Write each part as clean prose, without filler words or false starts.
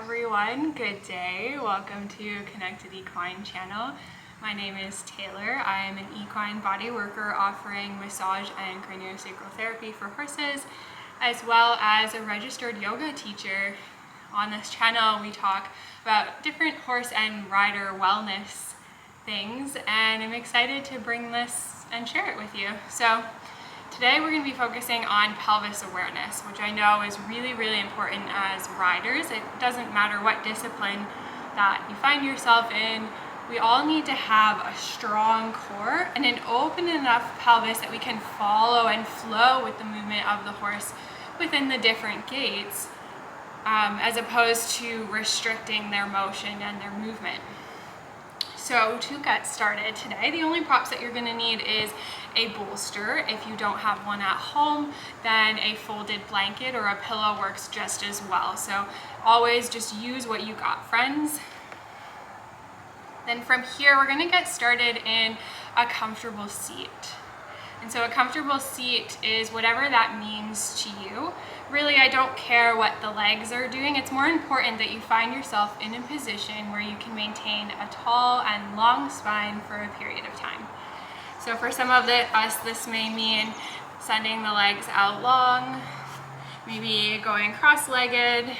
everyone, good day. Welcome to Connected Equine channel. My name is Taylor. I am an equine body worker offering massage and craniosacral therapy for horses, as well as a registered yoga teacher. On this channel, we talk about different horse and rider wellness things, and I'm excited to bring this and share it with you. So today we're going to be focusing on pelvis awareness, which I know is really important as riders. It doesn't matter what discipline that you find yourself in. We all need to have a strong core and an open enough pelvis that we can follow and flow with the movement of the horse within the different gaits, as opposed to restricting their motion and their movement. So to get started today, the only props that you're going to need is a bolster. If you don't have one at home, then a folded blanket or a pillow works just as well. So always just use what you got, friends. Then from here, we're going to get started in a comfortable seat. And so a comfortable seat is whatever that means to you. Really, I don't care what the legs are doing. It's more important that you find yourself in a position where you can maintain a tall and long spine for a period of time. So for some of us, this may mean sending the legs out long, maybe going cross-legged,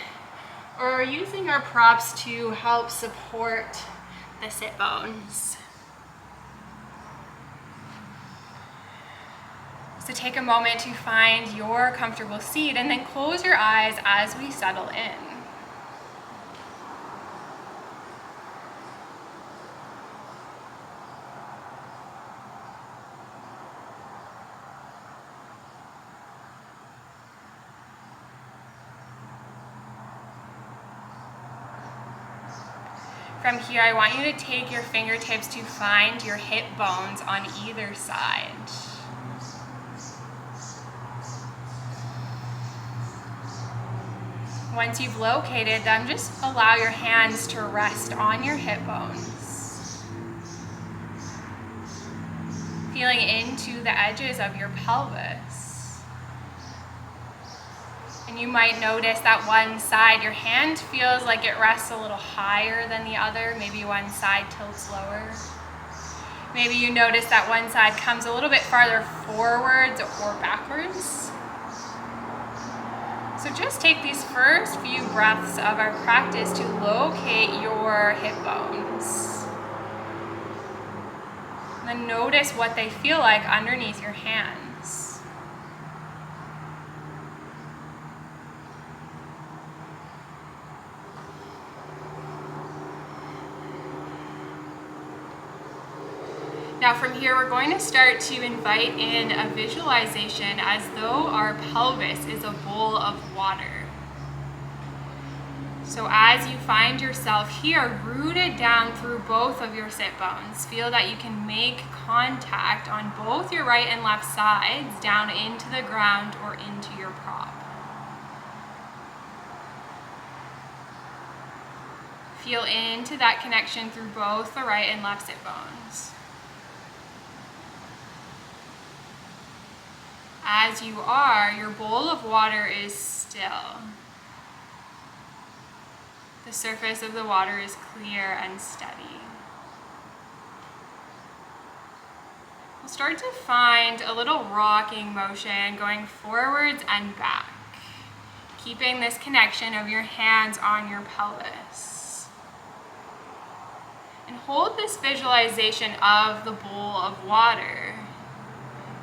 or using our props to help support the sit bones. So take a moment to find your comfortable seat and then close your eyes as we settle in. From here, I want you to take your fingertips to find your hip bones on either side. Once you've located them, just allow your hands to rest on your hip bones. Feeling into the edges of your pelvis. And you might notice that one side, your hand feels like it rests a little higher than the other. Maybe one side tilts lower. Maybe you notice that one side comes a little bit farther forwards or backwards. So just take these first few breaths of our practice to locate your hip bones. And then notice what they feel like underneath your hands. Now from here, we're going to start to invite in a visualization as though our pelvis is a bowl of water. So as you find yourself here, rooted down through both of your sit bones, feel that you can make contact on both your right and left sides down into the ground or into your prop. Feel into that connection through both the right and left sit bones. As you are, your bowl of water is still. The surface of the water is clear and steady. We'll start to find a little rocking motion going forwards and back, keeping this connection of your hands on your pelvis. And hold this visualization of the bowl of water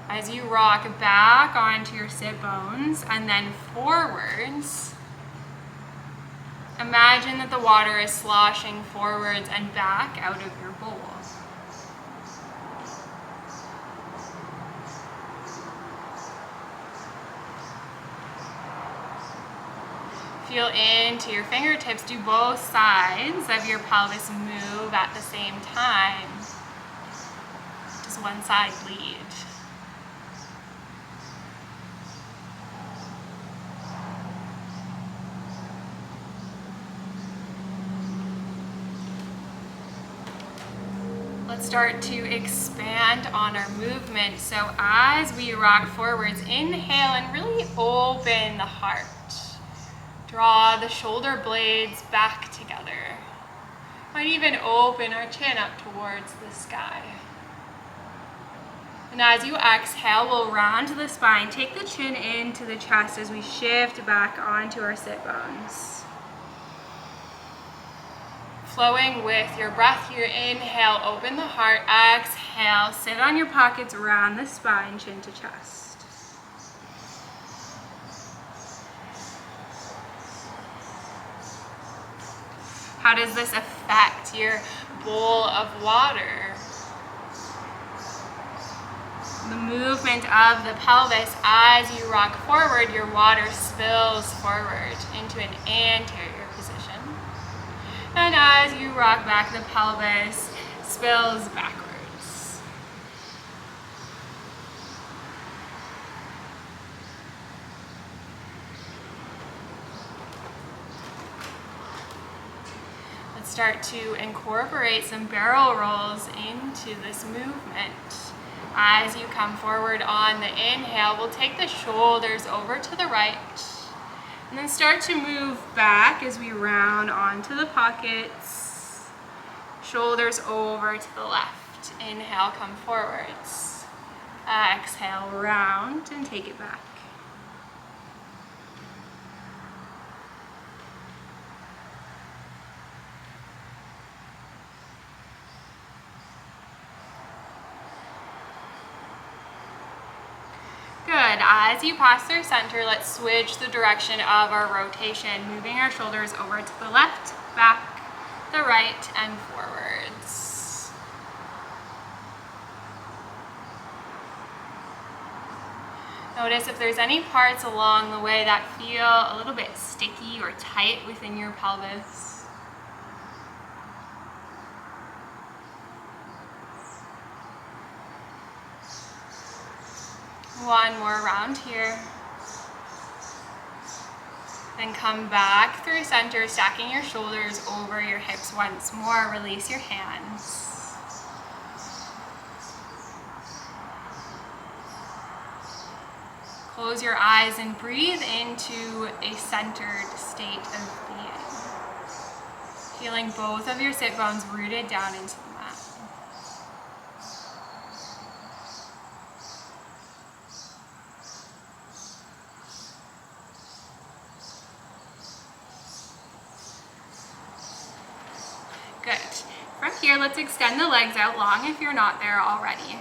as you rock back onto your sit bones and then forwards. Imagine that the water is sloshing forwards and back out of your bowl. Feel into your fingertips. Do both sides of your pelvis move at the same time? Does one side lead? Let's start to expand on our movement. So as we rock forwards, inhale and really open the heart. Draw the shoulder blades back together. Might even open our chin up towards the sky. And as you exhale, we'll round the spine. Take the chin into the chest as we shift back onto our sit bones. Flowing with your breath here, inhale, open the heart, exhale, sit on your pockets, round the spine, chin to chest. How does this affect your bowl of water? The movement of the pelvis as you rock forward, your water spills forward into an anterior position. And as you rock back, the pelvis spills backwards. Start to incorporate some barrel rolls into this movement. As you come forward on the inhale, we'll take the shoulders over to the right and then start to move back as we round onto the pockets. Shoulders over to the left. Inhale, come forwards. Exhale, round and take it back. Good. As you pass through center, let's switch the direction of our rotation, moving our shoulders over to the left, back, the right, and forwards. Notice if there's any parts along the way that feel a little bit sticky or tight within your pelvis. One more round here. Then come back through center, stacking your shoulders over your hips once more. Release your hands. Close your eyes and breathe into a centered state of being. Feeling both of your sit bones rooted down into the mat. Good. From here, let's extend the legs out long if you're not there already.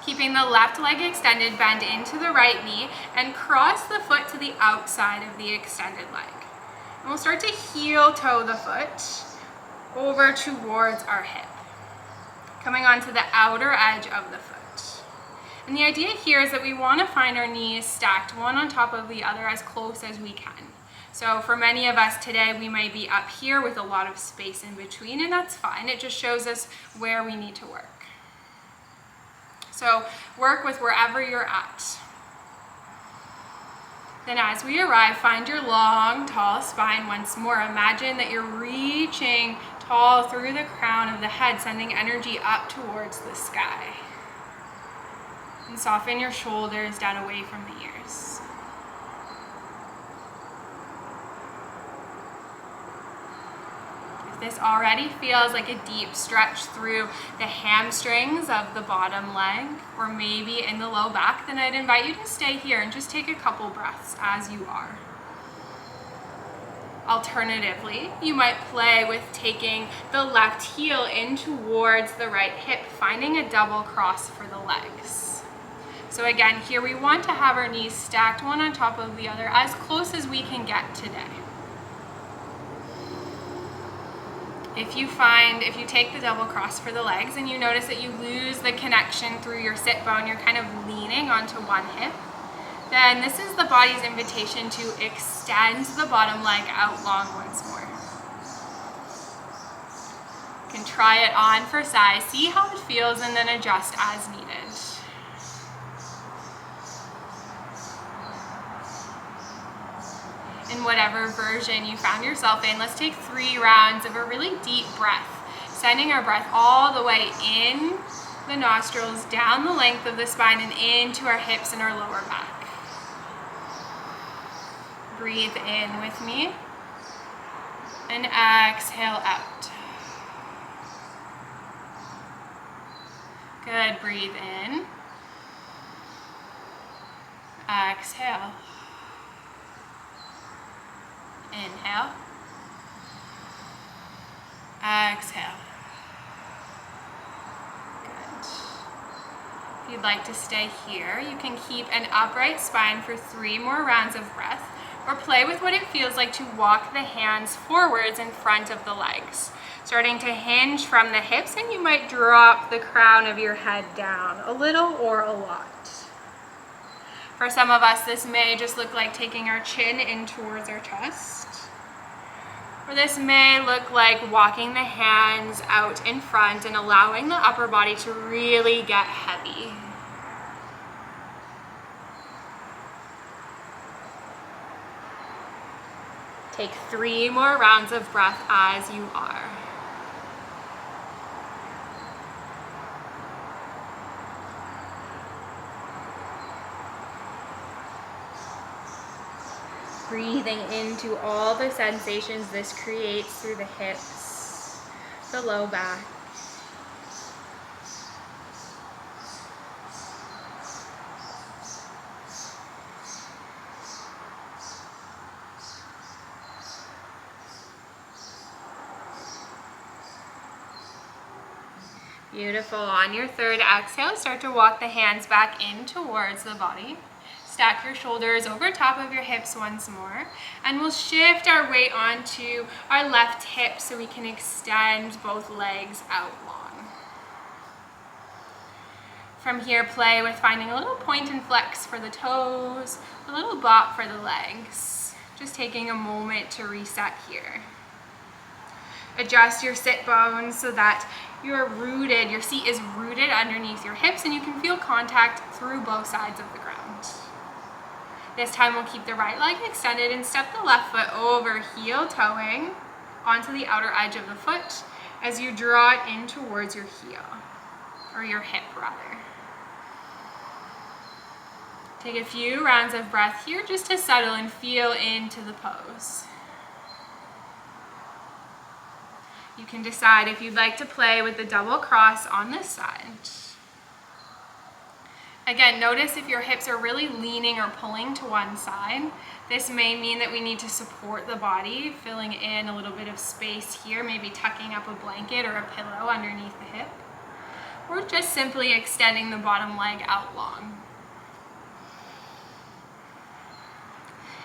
Keeping the left leg extended, bend into the right knee and cross the foot to the outside of the extended leg. And we'll start to heel toe the foot over towards our hip, coming onto the outer edge of the foot. And the idea here is that we want to find our knees stacked one on top of the other as close as we can. So for many of us today, we might be up here with a lot of space in between, and that's fine. It just shows us where we need to work. So work with wherever you're at. Then as we arrive, find your long, tall spine once more. Imagine that you're reaching tall through the crown of the head, sending energy up towards the sky. And soften your shoulders down away from the ears. This already feels like a deep stretch through the hamstrings of the bottom leg, or maybe in the low back, then I'd invite you to stay here and just take a couple breaths as you are. Alternatively, you might play with taking the left heel in towards the right hip, finding a double cross for the legs. So again, here we want to have our knees stacked one on top of the other as close as we can get today. If you take the double cross for the legs and you notice that you lose the connection through your sit bone, you're kind of leaning onto one hip, then this is the body's invitation to extend the bottom leg out long once more. You can try it on for size, see how it feels, and then adjust as needed. In whatever version you found yourself in, let's take 3 rounds of a really deep breath, sending our breath all the way in the nostrils, down the length of the spine, and into our hips and our lower back. Breathe in with me and exhale out. Good, breathe in. Exhale. Inhale. Exhale. Good. If you'd like to stay here, you can keep an upright spine for 3 more rounds of breath, or play with what it feels like to walk the hands forwards in front of the legs, starting to hinge from the hips, and you might drop the crown of your head down a little or a lot. For some of us, this may just look like taking our chin in towards our chest. Or this may look like walking the hands out in front and allowing the upper body to really get heavy. Take 3 more rounds of breath as you are. Breathing into all the sensations this creates through the hips, the low back. Beautiful. On your third exhale, start to walk the hands back in towards the body. Stack your shoulders over top of your hips once more, and we'll shift our weight onto our left hip so we can extend both legs out long. From here, play with finding a little point and flex for the toes, a little bop for the legs. Just taking a moment to reset here. Adjust your sit bones so that you're rooted, your seat is rooted underneath your hips, and you can feel contact through both sides of the ground. This time we'll keep the right leg extended and step the left foot over, heel toeing onto the outer edge of the foot as you draw it in towards your heel, or your hip rather. Take a few rounds of breath here just to settle and feel into the pose. You can decide if you'd like to play with the double cross on this side. Again, notice if your hips are really leaning or pulling to one side. This may mean that we need to support the body, filling in a little bit of space here, maybe tucking up a blanket or a pillow underneath the hip, or just simply extending the bottom leg out long.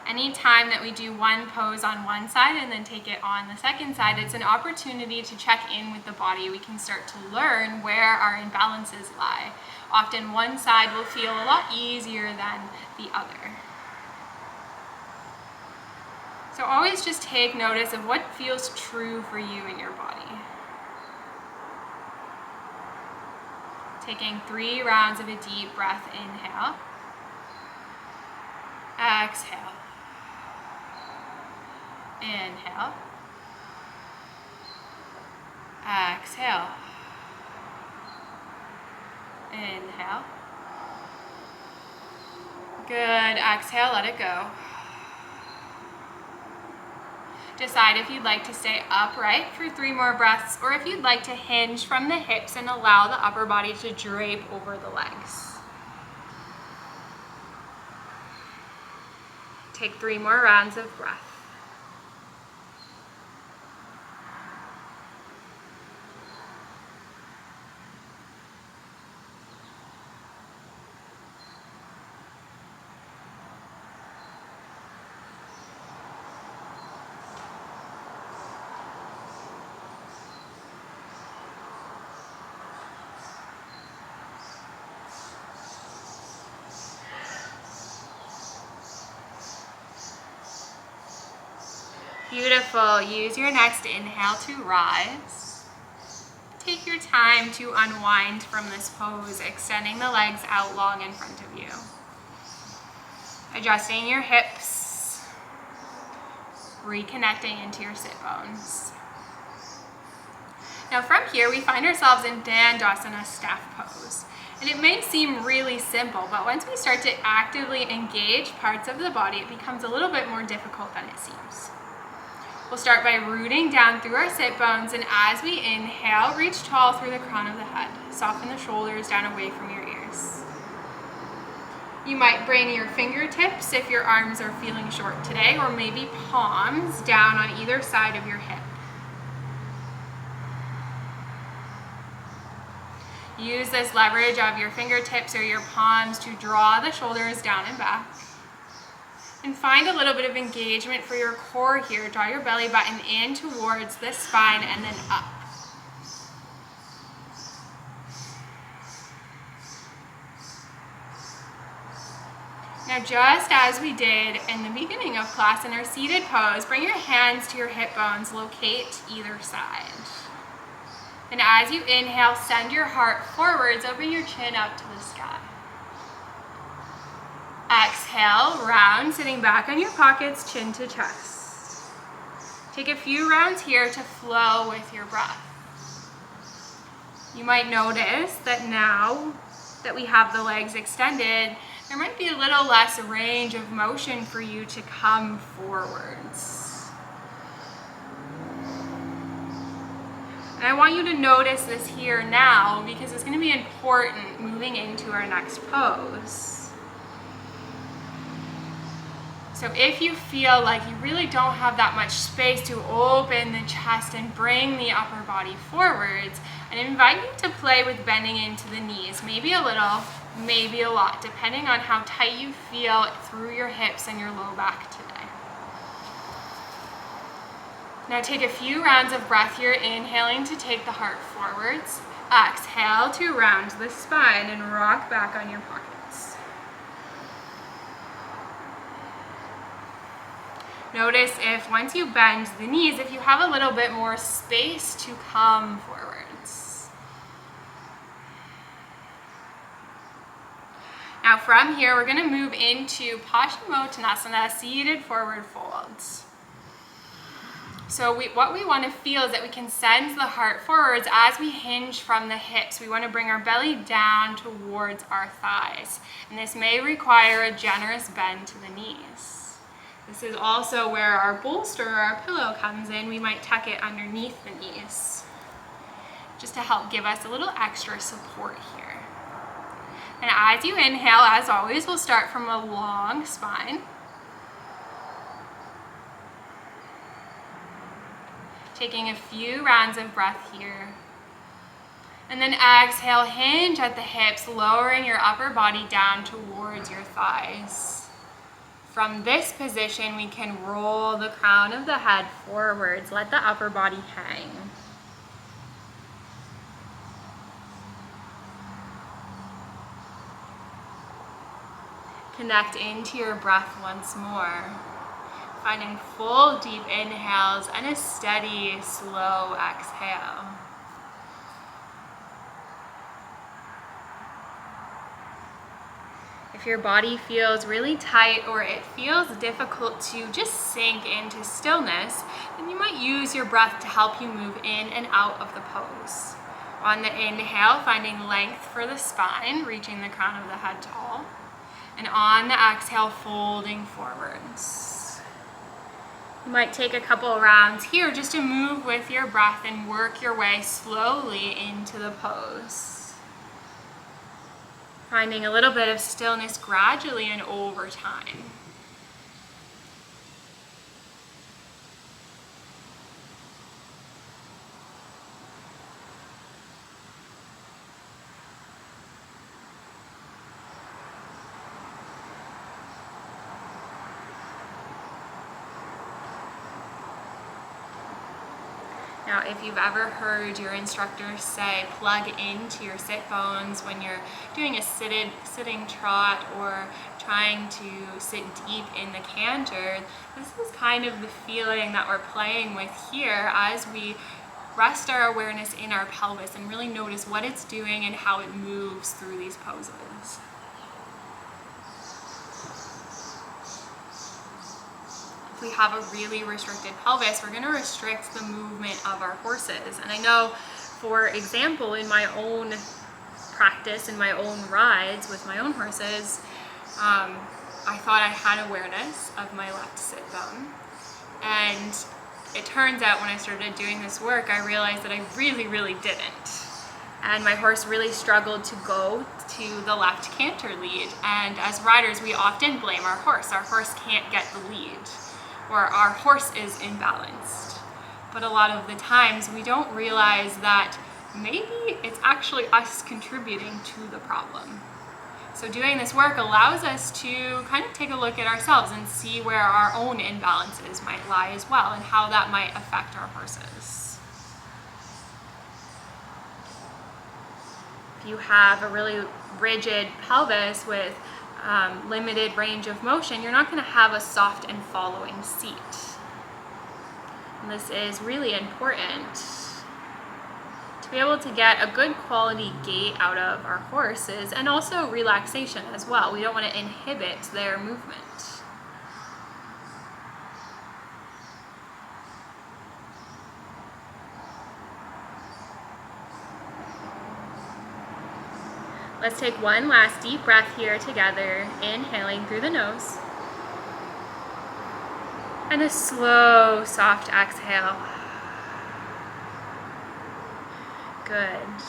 Anytime that we do one pose on one side and then take it on the second side, it's an opportunity to check in with the body. We can start to learn where our imbalances lie. Often one side will feel a lot easier than the other. So always just take notice of what feels true for you in your body. Taking 3 rounds of a deep breath, inhale. Exhale. Inhale. Exhale. Inhale. Good. Exhale, let it go. Decide if you'd like to stay upright for 3 more breaths, or if you'd like to hinge from the hips and allow the upper body to drape over the legs. Take 3 more rounds of breath. Beautiful. Use your next inhale to rise. Take your time to unwind from this pose, extending the legs out long in front of you. Adjusting your hips, reconnecting into your sit bones. Now from here, we find ourselves in Dandasana staff pose. And it may seem really simple, but once we start to actively engage parts of the body, it becomes a little bit more difficult than it seems. We'll start by rooting down through our sit bones, and as we inhale, reach tall through the crown of the head. Soften the shoulders down away from your ears. You might bring your fingertips if your arms are feeling short today, or maybe palms down on either side of your hip. Use this leverage of your fingertips or your palms to draw the shoulders down and back. And find a little bit of engagement for your core here. Draw your belly button in towards the spine and then up. Now, just as we did in the beginning of class in our seated pose, bring your hands to your hip bones, locate either side. And as you inhale, send your heart forwards, open your chin up to the sky. Exhale, round, sitting back on your pockets, chin to chest. Take a few rounds here to flow with your breath. You might notice that now that we have the legs extended, there might be a little less range of motion for you to come forwards. And I want you to notice this here now because it's going to be important moving into our next pose. So if you feel like you really don't have that much space to open the chest and bring the upper body forwards, I invite you to play with bending into the knees, maybe a little, maybe a lot, depending on how tight you feel through your hips and your low back today. Now take a few rounds of breath here, inhaling to take the heart forwards. Exhale to round the spine and rock back on your pockets. Notice if once you bend the knees, if you have a little bit more space to come forwards. Now from here, we're going to move into Paschimottanasana, seated forward folds. So what we want to feel is that we can send the heart forwards as we hinge from the hips. We want to bring our belly down towards our thighs. And this may require a generous bend to the knees. This is also where our bolster or our pillow comes in. We might tuck it underneath the knees, just to help give us a little extra support here. And as you inhale, as always, we'll start from a long spine. Taking a few rounds of breath here. And then exhale, hinge at the hips, lowering your upper body down towards your thighs. From this position, we can roll the crown of the head forwards. Let the upper body hang. Connect into your breath once more. Finding full deep inhales and a steady, slow exhale. If your body feels really tight or it feels difficult to just sink into stillness, then you might use your breath to help you move in and out of the pose. On the inhale, finding length for the spine, reaching the crown of the head tall. And on the exhale, folding forwards. You might take a couple rounds here just to move with your breath and work your way slowly into the pose. Finding a little bit of stillness gradually and over time. Now, if you've ever heard your instructor say plug into your sit bones when you're doing a sitting trot or trying to sit deep in the canter, this is kind of the feeling that we're playing with here as we rest our awareness in our pelvis and really notice what it's doing and how it moves through these poses. If we have a really restricted pelvis, we're going to restrict the movement of our horses. And I know, for example, in my own practice in my own rides with my own horses, I thought I had awareness of my left sit bone. And it turns out when I started doing this work, I realized that I really didn't. And my horse really struggled to go to the left canter lead. And as riders, we often blame our horse. Our horse can't get the lead, or our horse is imbalanced. But a lot of the times we don't realize that maybe it's actually us contributing to the problem. So doing this work allows us to kind of take a look at ourselves and see where our own imbalances might lie as well, and how that might affect our horses. If you have a really rigid pelvis with limited range of motion, you're not going to have a soft and following seat. And this is really important to be able to get a good quality gait out of our horses, and also relaxation as well. We don't want to inhibit their movement. Let's take one last deep breath here together, inhaling through the nose. And a slow, soft exhale. Good.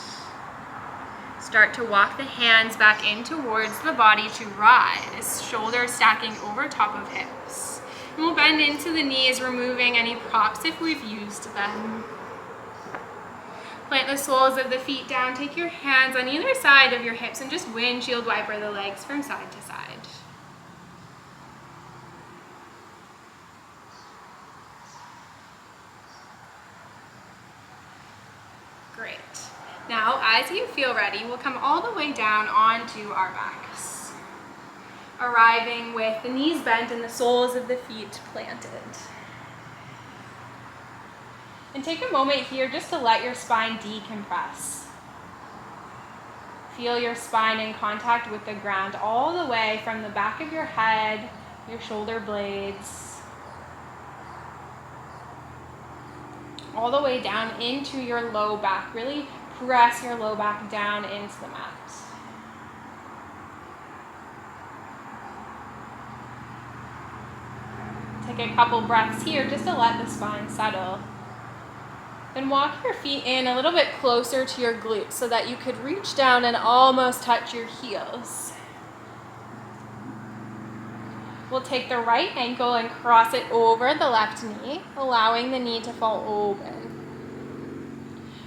Start to walk the hands back in towards the body to rise, shoulders stacking over top of hips. And we'll bend into the knees, removing any props if we've used them. Plant the soles of the feet down, take your hands on either side of your hips and just windshield wiper the legs from side to side. Great. Now, as you feel ready, we'll come all the way down onto our backs, arriving with the knees bent and the soles of the feet planted. And take a moment here just to let your spine decompress. Feel your spine in contact with the ground all the way from the back of your head, your shoulder blades, all the way down into your low back. Really press your low back down into the mat. Take a couple breaths here just to let the spine settle. Then walk your feet in a little bit closer to your glutes so that you could reach down and almost touch your heels. We'll take the right ankle and cross it over the left knee, allowing the knee to fall open.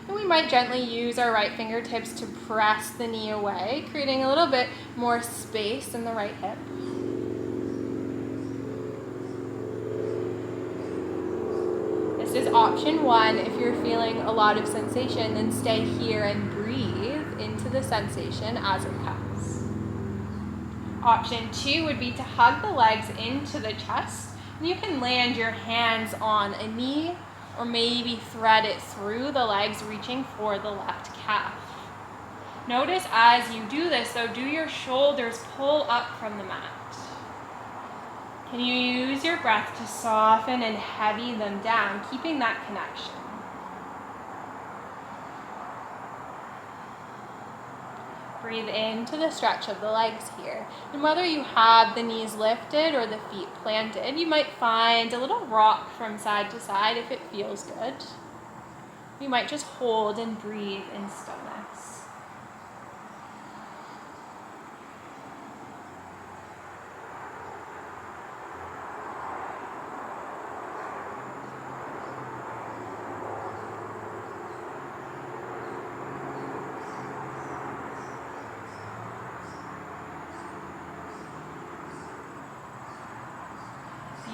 And we might gently use our right fingertips to press the knee away, creating a little bit more space in the right hip. This is option one. If you're feeling a lot of sensation, then stay here and breathe into the sensation as it comes. Option two would be to hug the legs into the chest. And you can land your hands on a knee or maybe thread it through the legs, reaching for the left calf. Notice as you do this, though, do your shoulders pull up from the mat? Can you use your breath to soften and heavy them down, keeping that connection? Breathe into the stretch of the legs here. And whether you have the knees lifted or the feet planted, you might find a little rock from side to side if it feels good. You might just hold and breathe in stillness.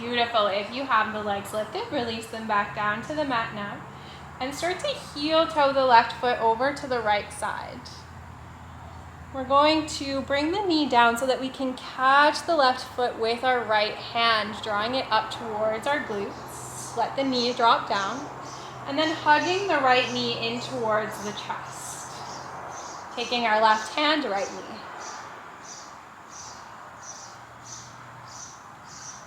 Beautiful. If you have the legs lifted, release them back down to the mat now. And start to heel toe the left foot over to the right side. We're going to bring the knee down so that we can catch the left foot with our right hand, drawing it up towards our glutes. Let the knee drop down. And then hugging the right knee in towards the chest. Taking our left hand, right knee.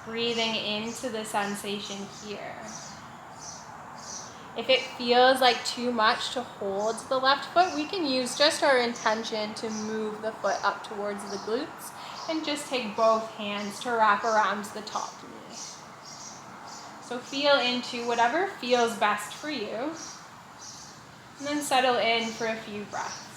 Breathing into the sensation here. If it feels like too much to hold the left foot, we can use just our intention to move the foot up towards the glutes and just take both hands to wrap around the top knee. So feel into whatever feels best for you, and then settle in for a few breaths.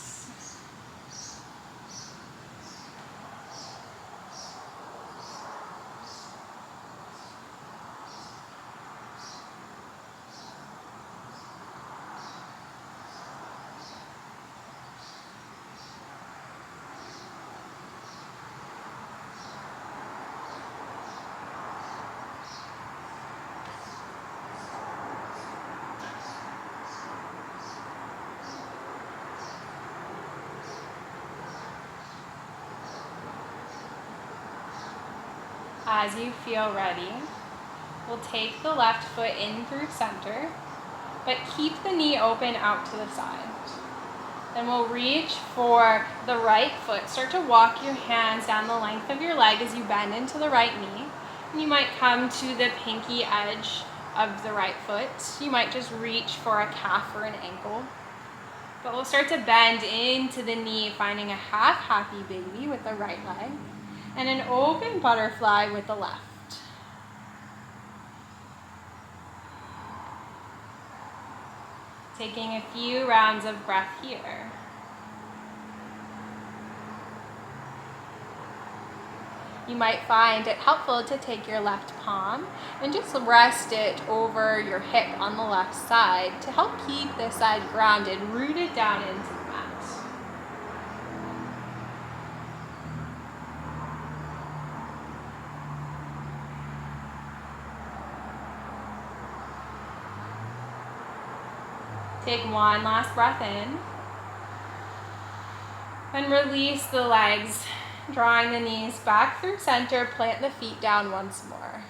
As you feel ready, we'll take the left foot in through center, but keep the knee open out to the side. Then we'll reach for the right foot. Start to walk your hands down the length of your leg as you bend into the right knee. And you might come to the pinky edge of the right foot. You might just reach for a calf or an ankle. But we'll start to bend into the knee, finding a half happy baby with the right leg, and an open butterfly with the left. Taking a few rounds of breath here. You might find it helpful to take your left palm and just rest it over your hip on the left side to help keep this side grounded, rooted down into the mat. Take one last breath in, and release the legs, drawing the knees back through center, plant the feet down once more.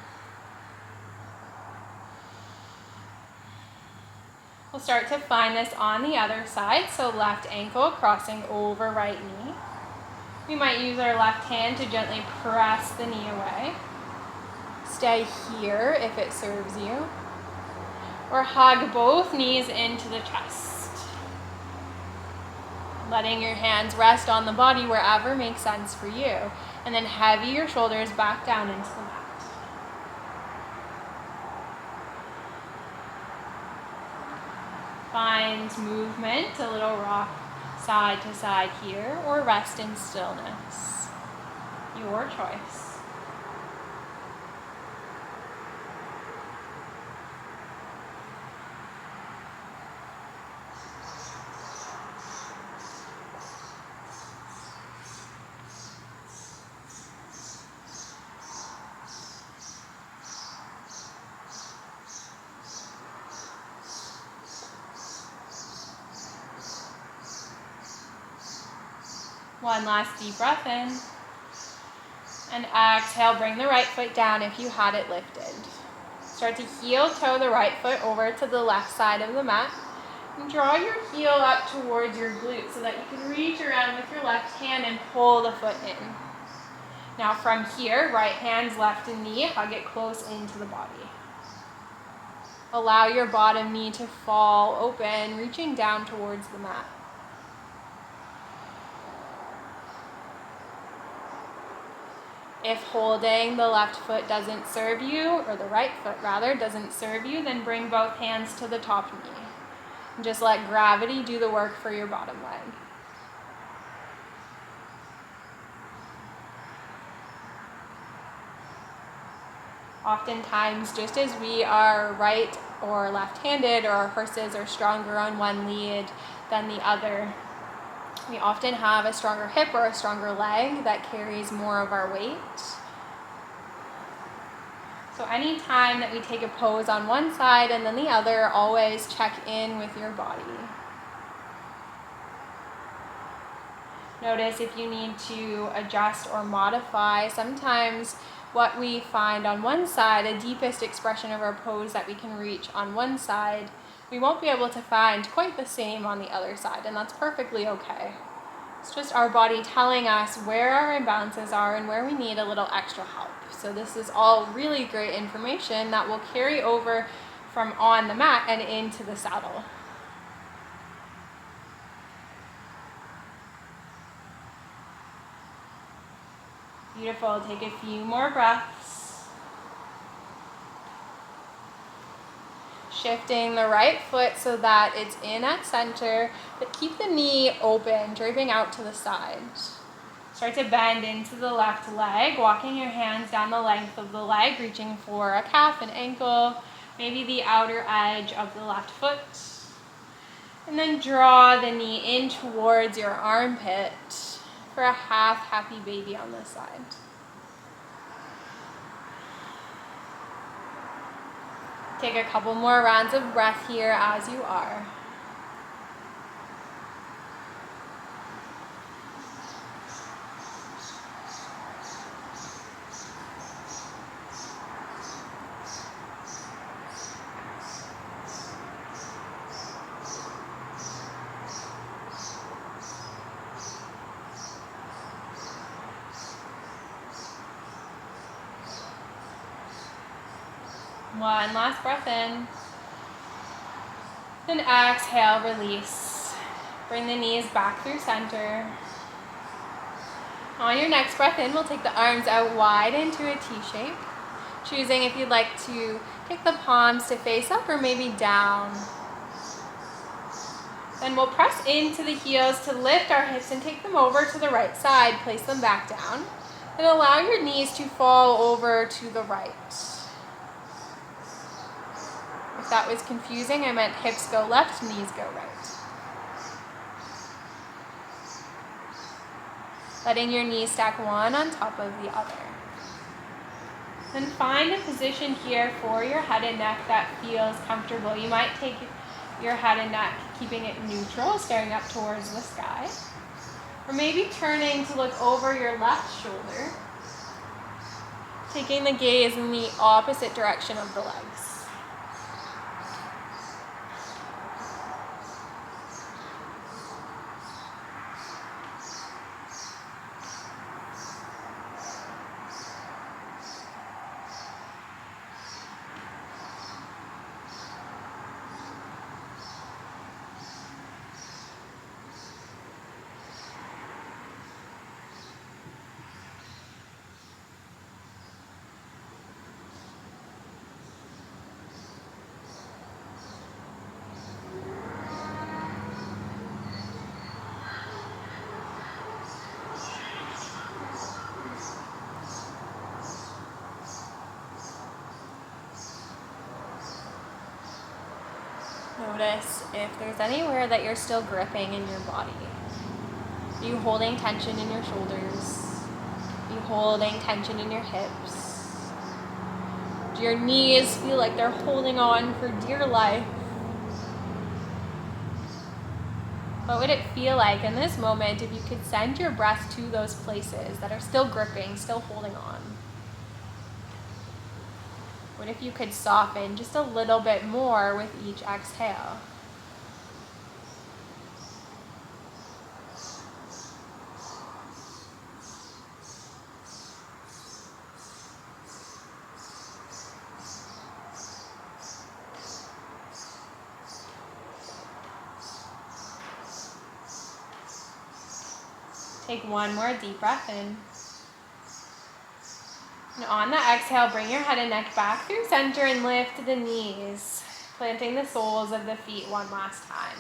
We'll start to find this on the other side, so left ankle crossing over right knee. We might use our left hand to gently press the knee away. Stay here if it serves you. Or hug both knees into the chest. Letting your hands rest on the body wherever makes sense for you. And then heavy your shoulders back down into the mat. Find movement, a little rock side to side here, or rest in stillness. Your choice. One last deep breath in. And exhale, bring the right foot down if you had it lifted. Start to heel toe the right foot over to the left side of the mat. And draw your heel up towards your glute so that you can reach around with your left hand and pull the foot in. Now from here, right hand's left knee, hug it close into the body. Allow your bottom knee to fall open, reaching down towards the mat. If holding the left foot doesn't serve you, or the right foot rather, doesn't serve you, then bring both hands to the top knee. And just let gravity do the work for your bottom leg. Oftentimes, just as we are right or left-handed, or our horses are stronger on one lead than the other, we often have a stronger hip or a stronger leg that carries more of our weight. So anytime that we take a pose on one side and then the other, always check in with your body. Notice if you need to adjust or modify. Sometimes what we find on one side, a deepest expression of our pose that we can reach on one side, we won't be able to find quite the same on the other side, and that's perfectly okay. It's just our body telling us where our imbalances are and where we need a little extra help. So this is all really great information that will carry over from on the mat and into the saddle. Beautiful. Take a few more breaths. Shifting the right foot so that it's in at center, but keep the knee open, draping out to the side. Start to bend into the left leg, walking your hands down the length of the leg, reaching for a calf, an ankle, maybe the outer edge of the left foot. And then draw the knee in towards your armpit for a half happy baby on this side. Take a couple more rounds of breath here as you are. One last breath in. Then exhale, release. Bring the knees back through center. On your next breath in, we'll take the arms out wide into a T shape. Choosing if you'd like to take the palms to face up or maybe down. Then we'll press into the heels to lift our hips and take them over to the right side. Place them back down. And allow your knees to fall over to the right. If that was confusing, I meant hips go left, knees go right. Letting your knees stack one on top of the other. Then find a position here for your head and neck that feels comfortable. You might take your head and neck, keeping it neutral, staring up towards the sky. Or maybe turning to look over your left shoulder, taking the gaze in the opposite direction of the legs. Notice if there's anywhere that you're still gripping in your body. Are you holding tension in your shoulders? Are you holding tension in your hips? Do your knees feel like they're holding on for dear life? What would it feel like in this moment if you could send your breath to those places that are still gripping, still holding on? What if you could soften just a little bit more with each exhale? Take one more deep breath in. And on the exhale, bring your head and neck back through center and lift the knees, planting the soles of the feet one last time.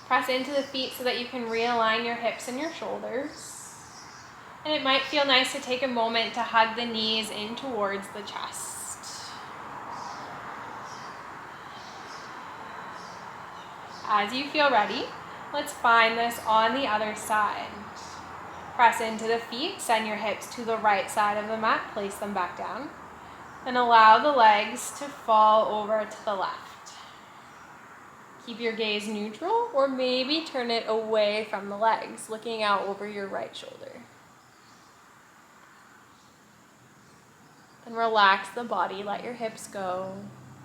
Press into the feet so that you can realign your hips and your shoulders. And it might feel nice to take a moment to hug the knees in towards the chest. As you feel ready, let's find this on the other side. Press into the feet, send your hips to the right side of the mat, place them back down, and allow the legs to fall over to the left. Keep your gaze neutral, or maybe turn it away from the legs, looking out over your right shoulder. And relax the body, let your hips go,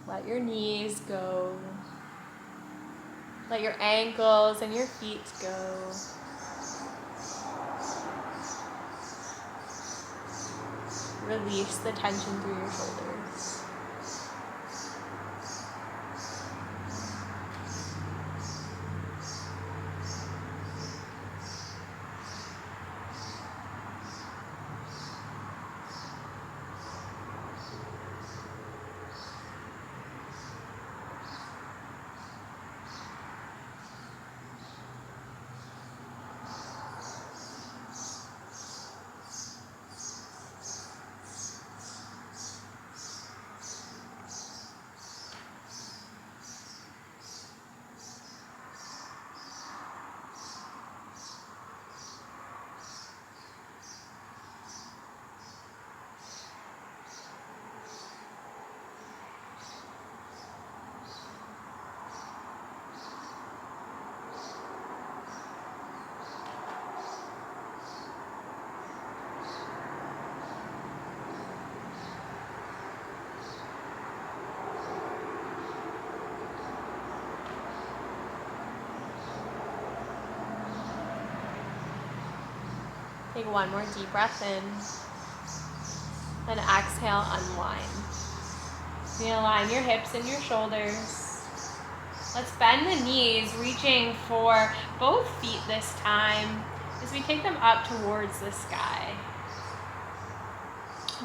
let your knees go, let your ankles and your feet go. Release the tension through your shoulders. Take one more deep breath in. And exhale, unwind. Realign your hips and your shoulders. Let's bend the knees, reaching for both feet this time as we take them up towards the sky.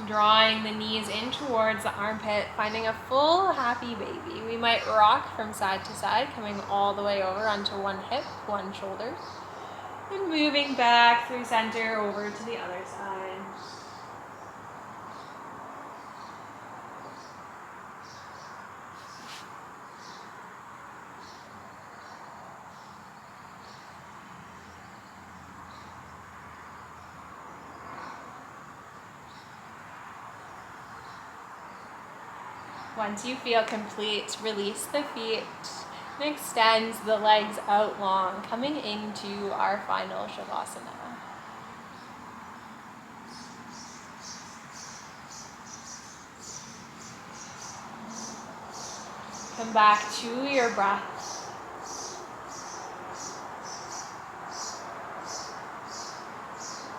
Drawing the knees in towards the armpit, finding a full happy baby. We might rock from side to side, coming all the way over onto one hip, one shoulder, and moving back through center over to the other side. Once you feel complete, release the feet and extend the legs out long, coming into our final Shavasana. Come back to your breath.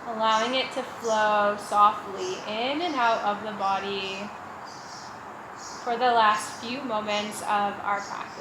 Allowing it to flow softly in and out of the body for the last few moments of our practice.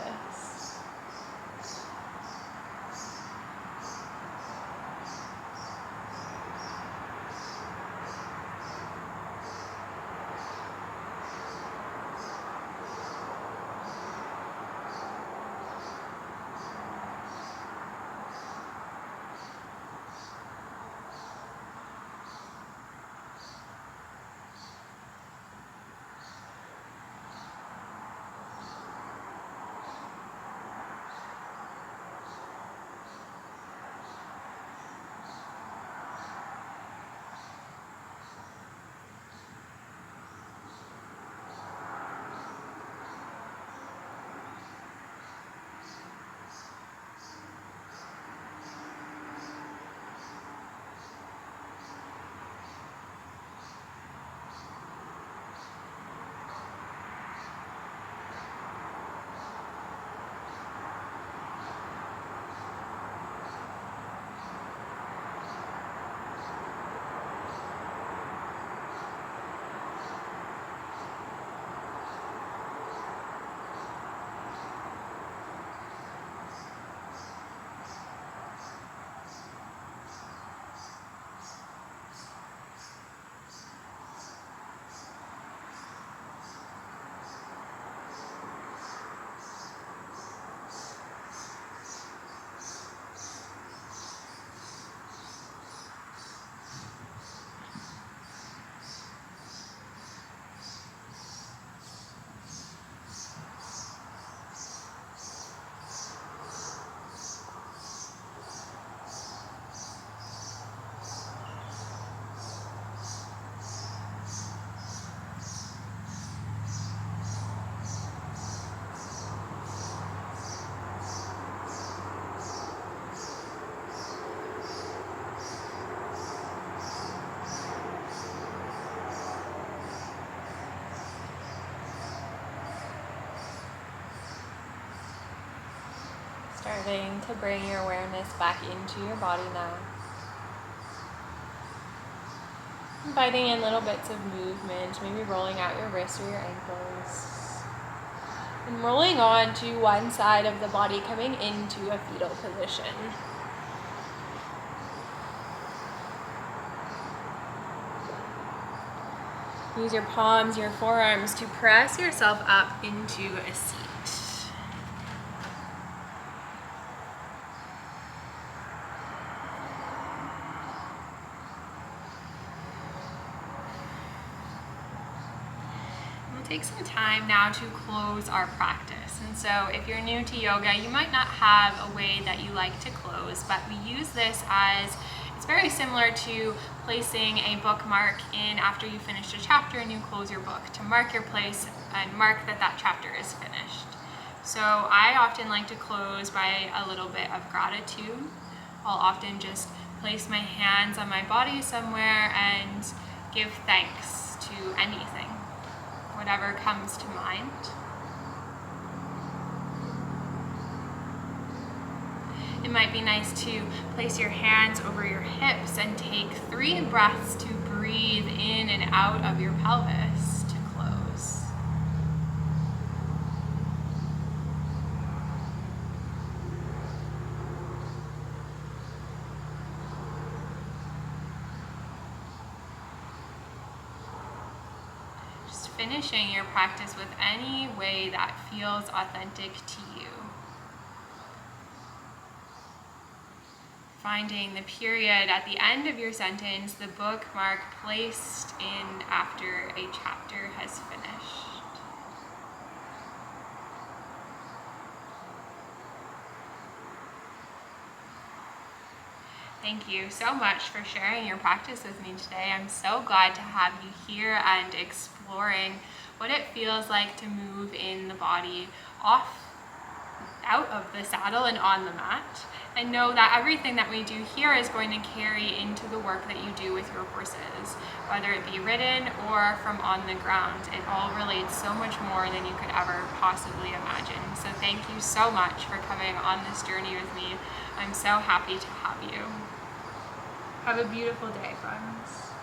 Starting to bring your awareness back into your body now. Inviting in little bits of movement, maybe rolling out your wrists or your ankles. And rolling on to one side of the body, coming into a fetal position. Use your palms, your forearms to press yourself up into a seat. Take some time now to close our practice. And so if you're new to yoga, you might not have a way that you like to close, but we use this as, it's very similar to placing a bookmark in after you finish a chapter and you close your book, to mark your place and mark that that chapter is finished. So I often like to close by a little bit of gratitude. I'll often just place my hands on my body somewhere and give thanks to anything, whatever comes to mind. It might be nice to place your hands over your hips and take 3 breaths to breathe in and out of your pelvis to close. Just finishing your practice with any way that feels authentic to you. Finding the period at the end of your sentence, the bookmark placed in after a chapter has finished. Thank you so much for sharing your practice with me today. I'm so glad to have you here and exploring what it feels like to move in the body out of the saddle and on the mat. And know that everything that we do here is going to carry into the work that you do with your horses, whether it be ridden or from on the ground. It all relates so much more than you could ever possibly imagine. So thank you so much for coming on this journey with me. I'm so happy to have you. Have a beautiful day, friends.